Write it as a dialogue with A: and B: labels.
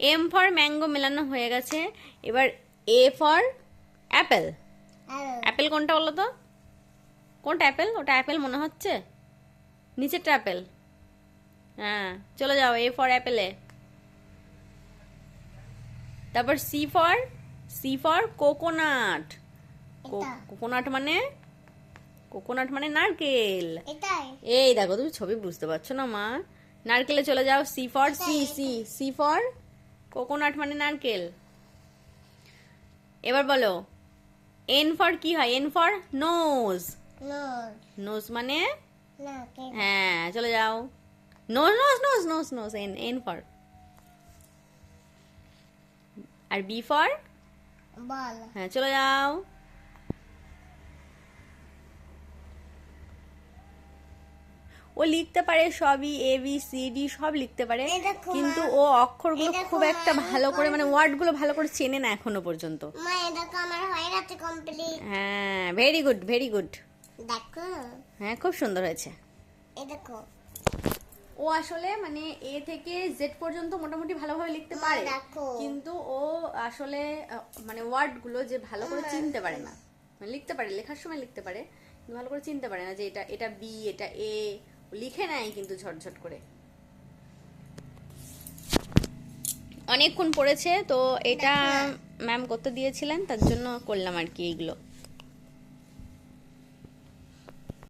A: M for mango মেলানো হয়ে গেছে। এবার এ ফর অ্যাপেল। অ্যাপেল কোনটা বলো তো? কোনটা অ্যাপেল? ওটা অ্যাপেল মনে হচ্ছে, নিচেরটা অ্যাপেল। হ্যাঁ, চলে যাও এ ফর অ্যাপেলে। তারপর সি ফর কোকোনাট। কোকোনাট মানে, কোকোনাট মানে নারকেল। এই দেখো, তুমি ছবি বুঝতে পারছো না মা? নারকেলে চলে যাও, C for C for coconut মানে নারকেল। এবার বলো এন ফর কি হয়? N for nose. নোজ মানে, হ্যাঁ চলে যাও, nose nose nose nose nose, N N for. আর বি ফর
B: বল।
A: হ্যাঁ চলে যাও। ও লিখতে পারে সবই, এ বি সি ডি সব লিখতে পারে,
B: এই দেখো
A: কিন্তু
B: মা,
A: ও অক্ষরগুলো
B: এই দেখো
A: খুব একটা
B: মা,
A: ভালো করে, মানে ওয়ার্ডগুলো ভালো করে চেনে না এখনো পর্যন্ত।
B: মা এই দেখো আমার হয়ে গেছে কমপ্লিট।
A: হ্যাঁ, ভেরি গুড ভেরি গুড।
B: দেখো
A: হ্যাঁ, খুব সুন্দর হয়েছে।
B: এই দেখো।
A: ও আসলে মানে এ থেকে জেড পর্যন্ত মোটামুটি ভালোভাবে লিখতে
B: মা,
A: পারে,
B: দেখো।
A: কিন্তু ও আসলে মানে ওয়ার্ডগুলো যে ভালো করে চিনতে পারে না। মানে লিখতে পারে, লেখার সময় লিখতে পারে, কিন্তু ভালো করে চিনতে পারে না যে এটা এটা বি, এটা এ। লিখে নেয় কিন্তু ঝটঝট করে। অনেকক্ষণ পড়েছে তো, এটা ম্যাম করতে দিয়েছিলেন, তার জন্য করলাম আর কি এইগুলো।